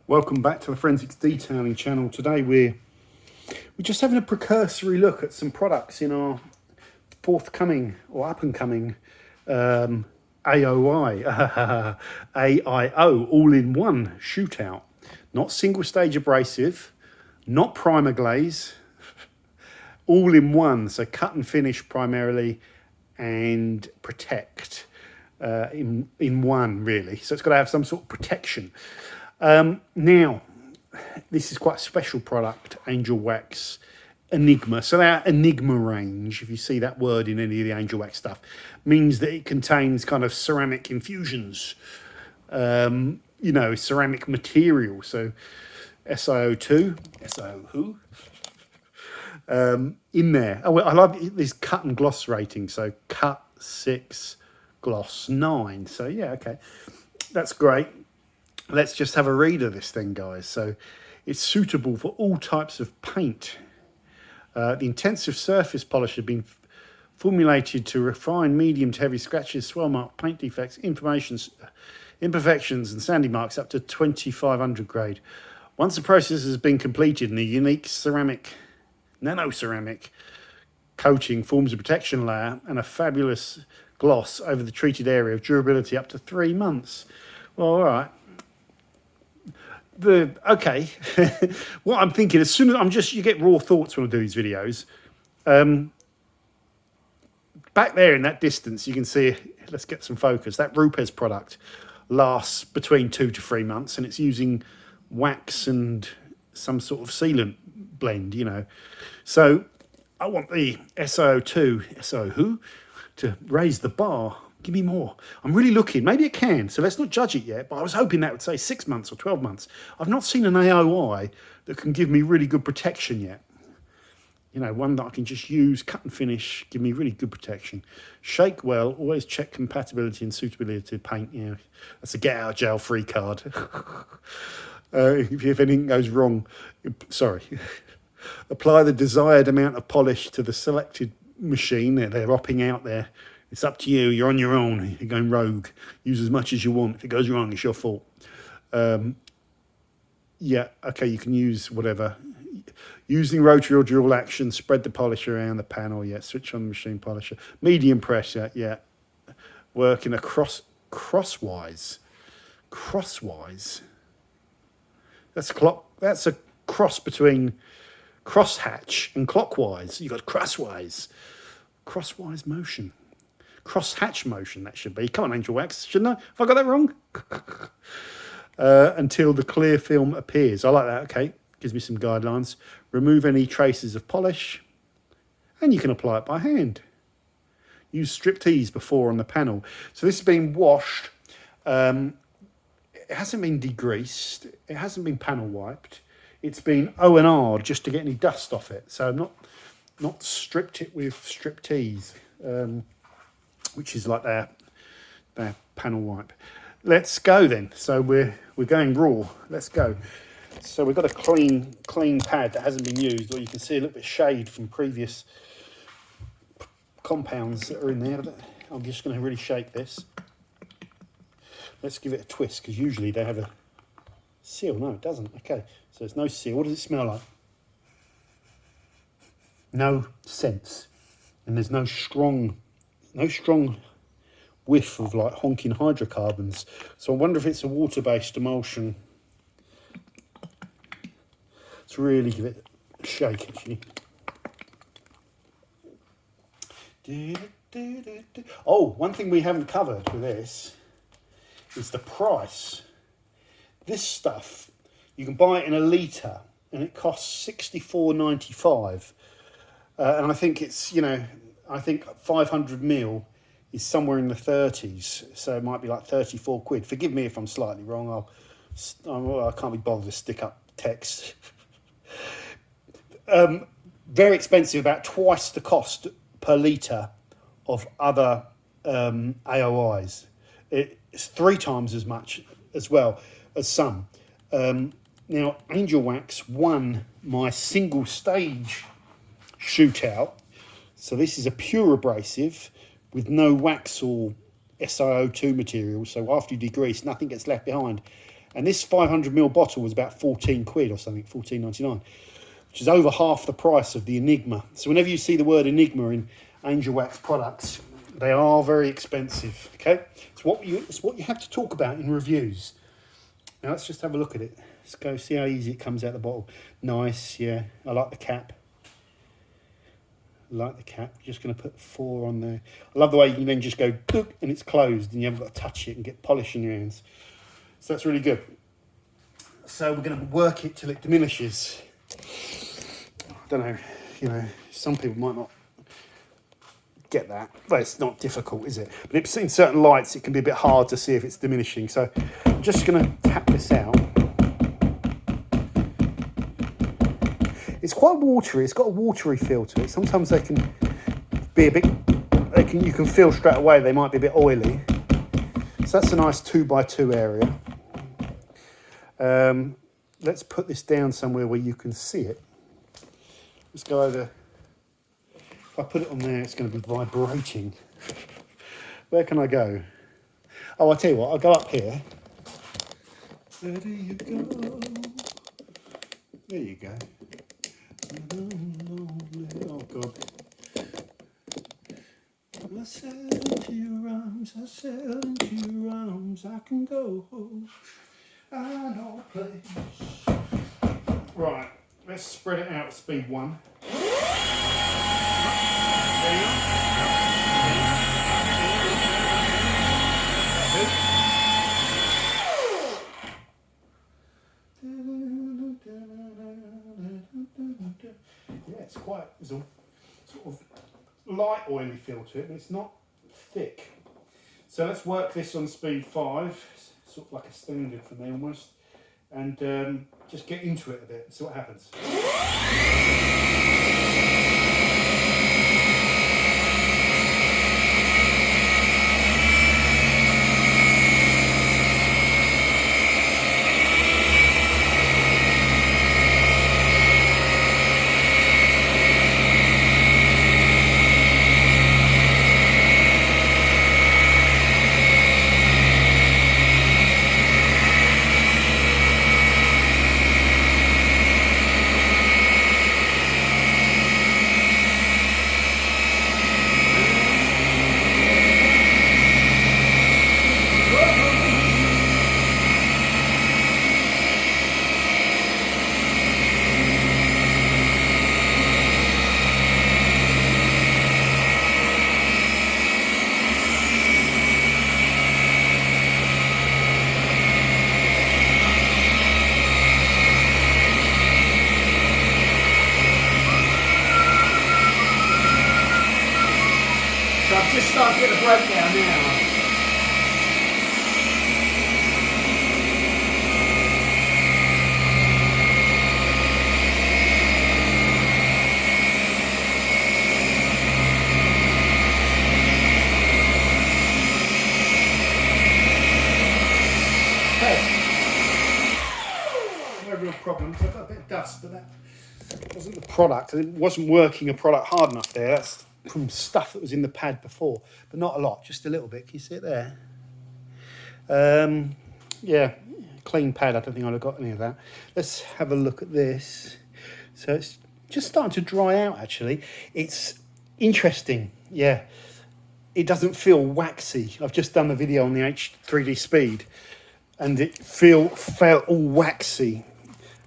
Welcome back to the Forensics Detailing channel. Today we're just having a precursory look at some products in our forthcoming or up and coming AOI, AIO, all-in-one shootout. Not single stage abrasive, not primer glaze, all in one. So cut and finish primarily and protect in one really. So it's got to have some sort of protection. Now, this is quite a special product, angelwax enigma. So our enigma range, if you see that word in any of the angelwax stuff, means that it contains kind of ceramic infusions, you know, ceramic material. So SiO2, SiO who, in there. Oh, I love this cut and gloss rating. So cut 6, gloss 9. So yeah, okay, that's great. Let's just have a read of this thing, guys. So it's suitable for all types of paint. The intensive surface polish has been formulated to refine medium to heavy scratches, swell mark, paint defects, imperfections and sandy marks up to 2500 grade. Once the process has been completed and a unique ceramic, nano-ceramic coating forms a protection layer and a fabulous gloss over the treated area of durability up to 3 months. Well, all right. Okay, what I'm thinking, as soon as you get raw thoughts when I do these videos. Back there in that distance, you can see, let's get some focus, that Rupes product lasts between 2 to 3 months, and it's using wax and some sort of sealant blend, you know. So I want the SiO2 to raise the bar. Give me more. I'm really looking. Maybe it can. So let's not judge it yet. But I was hoping that would say 6 months or 12 months. I've not seen an AOI that can give me really good protection yet. You know, one that I can just use, cut and finish, give me really good protection. Shake well. Always check compatibility and suitability of paint. Yeah, that's a get out of jail free card. If anything goes wrong, sorry. Apply the desired amount of polish to the selected machine. They're opting out there. It's up to you. You're on your own. You're going rogue. Use as much as you want. If it goes wrong, it's your fault. Yeah, okay, you can use whatever. Using rotary or dual action, spread the polish around the panel. Yeah, switch on the machine polisher. Medium pressure, yeah. Work in a crosswise. Crosswise. That's a cross between crosshatch and clockwise. You've got crosswise. Crosswise motion. Cross-hatch motion, that should be. Come on, angelwax, shouldn't I? Have I got that wrong? Until the clear film appears. I like that, okay. Gives me some guidelines. Remove any traces of polish. And you can apply it by hand. Use striptease before on the panel. So this has been washed. It hasn't been degreased. It hasn't been panel wiped. It's been O&R'd just to get any dust off it. So I've not stripped it with striptease. Which is like their panel wipe. Let's go then. So we're going raw. Let's go. So we've got a clean pad that hasn't been used, or you can see a little bit of shade from previous compounds that are in there. I'm just going to really shake this. Let's give it a twist, because usually they have a seal. No, it doesn't. Okay, so there's no seal. What does it smell like? No scents, and there's no strong whiff of like honking hydrocarbons. So I wonder if it's a water-based emulsion. Let's really give it a shake, actually. Oh, one thing we haven't covered with this is the price. This stuff, you can buy it in a litre and it costs $64.95. And I think it's, you know, I think 500 ml is somewhere in the 30s, so it might be like 34 quid. Forgive me if I'm slightly wrong. I can't be bothered to stick up text. Very expensive, about twice the cost per litre of other AOIs. It's 3 times as much as well as some. Now, angelwax won my single stage shootout. So this is a pure abrasive with no wax or SiO2 material. So after you degrease, nothing gets left behind. And this 500ml bottle was about 14 quid or something, 14.99, which is over half the price of the Enigma. So whenever you see the word Enigma in angelwax products, they are very expensive, okay? It's what you have to talk about in reviews. Now let's just have a look at it. Let's go see how easy it comes out the bottle. Nice, yeah. I like the cap. Just going to put 4 on there. I love the way you can then just go and it's closed and you haven't got to touch it and get polish in your hands. So that's really good. So we're going to work it till it diminishes. I don't know, some people might not get that. Well, it's not difficult, is it? But it's in certain lights, it can be a bit hard to see if it's diminishing. So I'm just going to tap this out. It's quite watery. It's got a watery feel to it. Sometimes they can be a bit. You can feel straight away they might be a bit oily. So that's a nice 2x2 area. Let's put this down somewhere where you can see it. Let's go over. If I put it on there, it's going to be vibrating. Where can I go? Oh, I'll tell you what. I'll go up here. Where do you go? There you go. Oh God. I sail into your arms, I sail into your arms, I can go, I know a place. Right, let's spread it out at speed 1. Yeah, there's a sort of light oily feel to it, but it's not thick. So let's work this on speed 5, sort of like a standard for me almost, and just get into it a bit and see what happens. So I've just started to get the breakdown now. No real problems. I've got a bit of dust, but that wasn't the product. It wasn't working a product hard enough there. That's from stuff that was in the pad before, but not a lot, just a little bit. Can you see it there? Yeah, clean pad. I don't think I'd have got any of that. Let's have a look at this. So it's just starting to dry out, actually. It's interesting. Yeah, it doesn't feel waxy. I've just done the video on the H3D Speed, and it felt all waxy,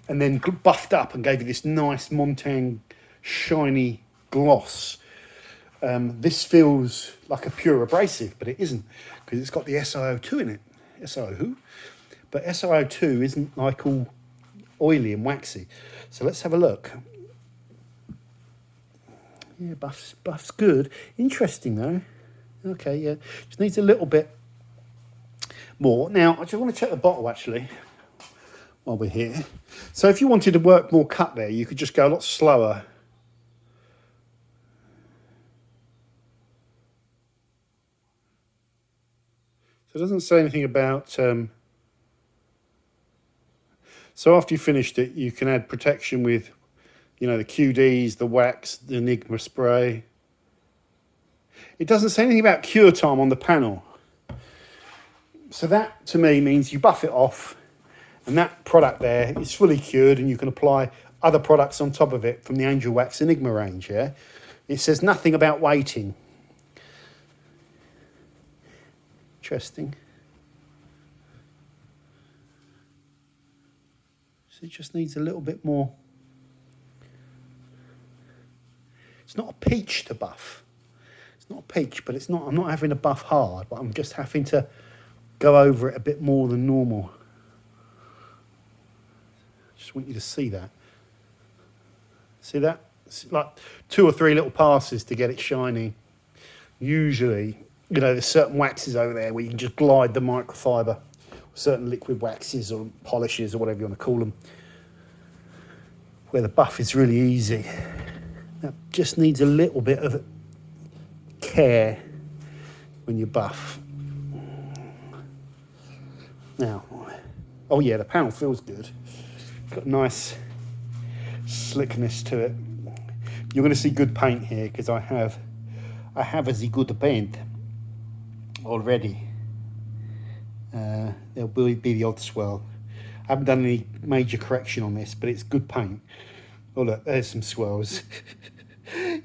and then buffed up and gave you this nice Montang shiny gloss. This feels like a pure abrasive, but it isn't, because it's got the SiO2 in it. SiO2? But SiO2 isn't like all oily and waxy. So let's have a look. Yeah, buff's good. Interesting though. Okay, yeah. Just needs a little bit more. Now, I just want to check the bottle actually while we're here. So if you wanted to work more cut there, you could just go a lot slower. So it doesn't say anything about... So after you finished it, you can add protection with, the QDs, the wax, the Enigma spray. It doesn't say anything about cure time on the panel. So that, to me, means you buff it off And that product there is fully cured, and you can apply other products on top of it from the Angelwax Enigma range, yeah? It says nothing about waiting. Interesting. So it just needs a little bit more. It's not a peach to buff. It's not a peach, but I'm not having to buff hard, but I'm just having to go over it a bit more than normal. Just want you to see that. See that? It's like 2 or 3 little passes to get it shiny. Usually, you know, there's certain waxes over there where you can just glide the microfiber, certain liquid waxes or polishes or whatever you want to call them, where the buff is really easy. That just needs a little bit of care when you buff. Now, oh yeah, the panel feels good. Got nice slickness to it. You're going to see good paint here because I have a good paint already. There'll be the odd swell. I haven't done any major correction on this, but it's good paint. Oh look, there's some swells.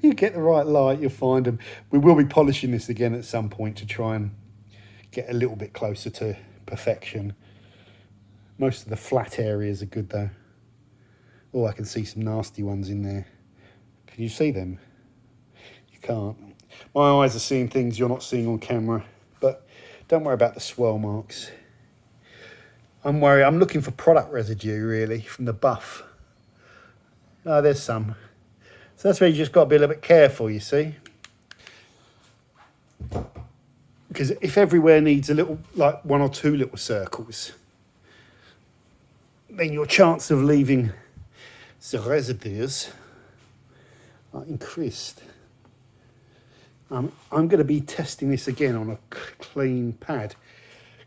You get the right light, you'll find them. We will be polishing this again at some point to try and get a little bit closer to perfection. Most of the flat areas are good though. Oh, I can see some nasty ones in there. Can you see them? You can't. My eyes are seeing things you're not seeing on camera, but don't worry about the swirl marks. I'm looking for product residue really from the buff. Oh, there's some. So that's where you just got to be a little bit careful, you see. Because if everywhere needs a little, like 1 or 2 little circles, then your chance of leaving the residues are increased. I'm going to be testing this again on a clean pad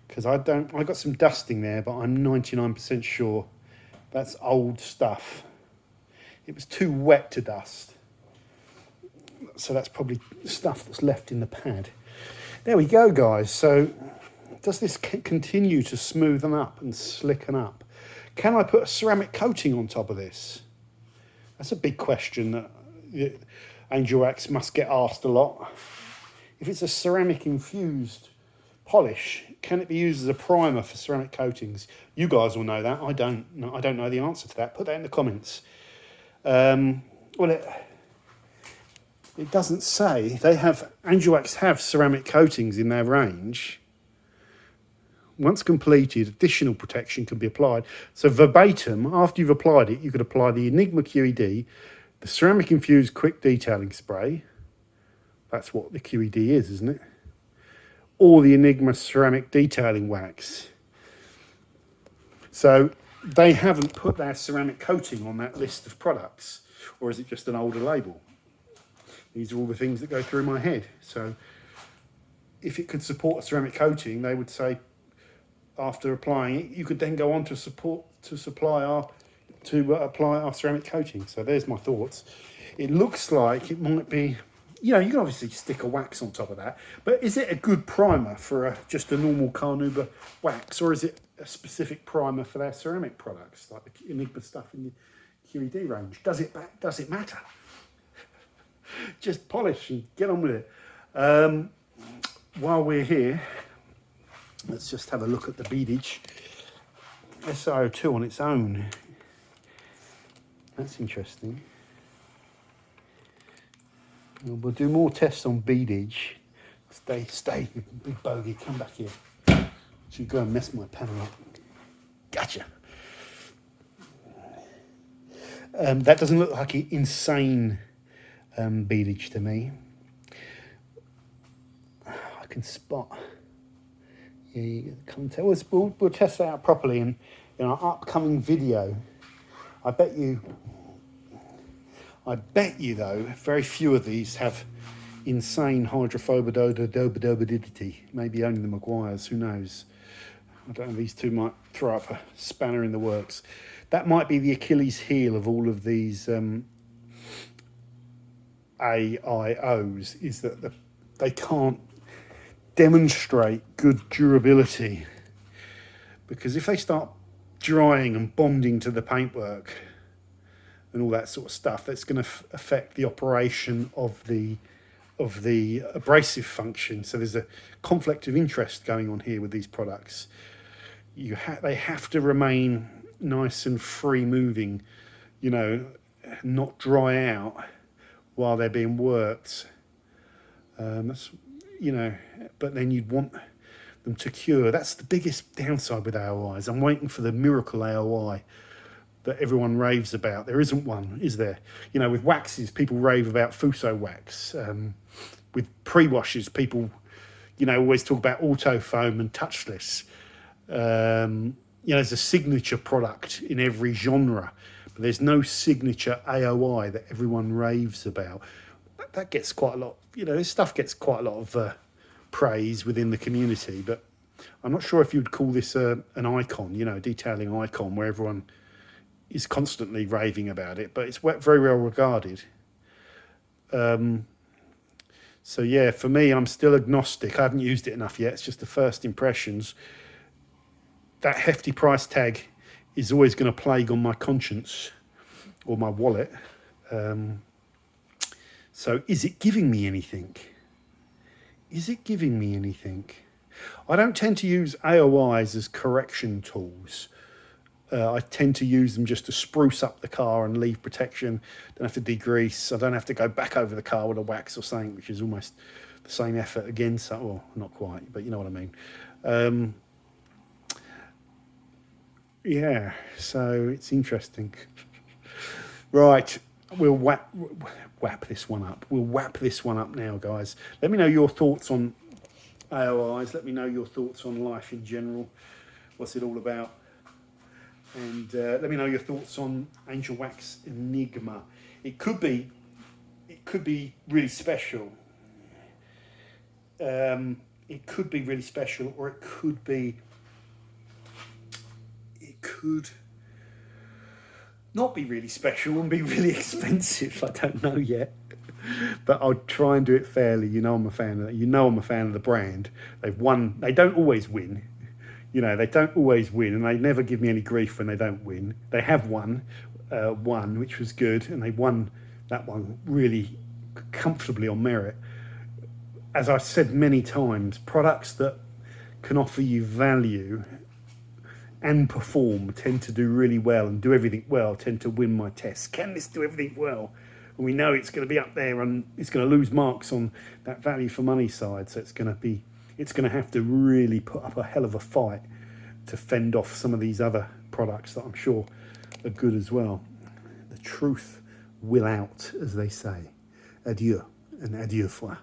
because I got some dusting there, but I'm 99% sure that's old stuff. It was too wet to dust. So that's probably stuff that's left in the pad. There we go, guys. So does this continue to smoothen up and slicken up? Can I put a ceramic coating on top of this? That's a big question that Angelwax must get asked a lot. If it's a ceramic infused polish, can it be used as a primer for ceramic coatings? You guys will know that. I don't know the answer to that. Put that in the comments. Well, it doesn't say. Angelwax have ceramic coatings in their range. Once completed, additional protection can be applied. So verbatim, after you've applied it, you could apply the Enigma QED, the ceramic infused quick detailing spray. That's what the QED is, isn't it? Or the Enigma ceramic detailing wax. So they haven't put their ceramic coating on that list of products, or is it just an older label? These are all the things that go through my head. So if it could support a ceramic coating, they would say after applying it, you could then go on to apply our ceramic coating. So there's my thoughts. It looks like it might be, you can obviously stick a wax on top of that, but is it a good primer for just a normal Carnauba wax, or is it a specific primer for their ceramic products, like the Enigma stuff in the QED range? Does it matter? Just polish and get on with it. While we're here, let's just have a look at the beadage. SiO2 on its own. That's interesting. We'll do more tests on beadage. Stay, big bogey, come back here. So you go and mess my panel up. Gotcha. That doesn't look like insane beadage to me. I can spot. Yeah, you get the contact. We'll test that out properly in our upcoming video. I bet you though, very few of these have insane hydrophobidity. Maybe only the Maguires, who knows? I don't know, these two might throw up a spanner in the works. That might be the Achilles heel of all of these AIOs, is that they can't demonstrate good durability. Because if they start drying and bonding to the paintwork and all that sort of stuff. That's going to affect the operation of the abrasive function. So there's a conflict of interest going on here with these products. They have to remain nice and free moving, you know, not dry out while they're being worked. That's, you know, but then you'd want them to cure. That's the biggest downside with AOIs. I'm waiting for the miracle AOI that everyone raves about. There isn't one, is there? You know, with waxes, people rave about Fuso wax. With pre-washes, people, you know, always talk about auto foam and touchless. You know, there's a signature product in every genre, but there's no signature AOI that everyone raves about. That gets quite a lot, you know, this stuff gets quite a lot of praise within the community, but I'm not sure if you'd call this an icon, you know, a detailing icon where everyone is constantly raving about it, but it's very well regarded. So yeah, for me, I'm still agnostic. I haven't used it enough yet. It's just the first impressions. That hefty price tag is always going to plague on my conscience or my wallet. So is it giving me anything? Is it giving me anything? I don't tend to use AOIs as correction tools. I tend to use them just to spruce up the car and leave protection. Don't have to degrease. I don't have to go back over the car with a wax or something, which is almost the same effort again. So, well, not quite, but you know what I mean. Yeah, so it's interesting. Right, we'll whap this one up. We'll whap this one up now, guys. Let me know your thoughts on AOIs. Let me know your thoughts on life in general. What's it all about? And let me know your thoughts on angelwax enigma. It could be really special. It could be really special, or it could not be really special and be really expensive. I don't know yet, but I'll try and do it fairly. You know, I'm a fan of the brand. They've won. They don't always win. You know, they don't always win, and they never give me any grief when they don't win. They have won one, which was good, and they won that one really comfortably on merit. As I've said many times, products that can offer you value and perform tend to do really well and do everything well, tend to win my tests. Can this do everything well? And we know it's going to be up there and it's going to lose marks on that value for money side, so it's going to have to really put up a hell of a fight to fend off some of these other products that I'm sure are good as well. The truth will out, as they say. Adieu and adieu fois.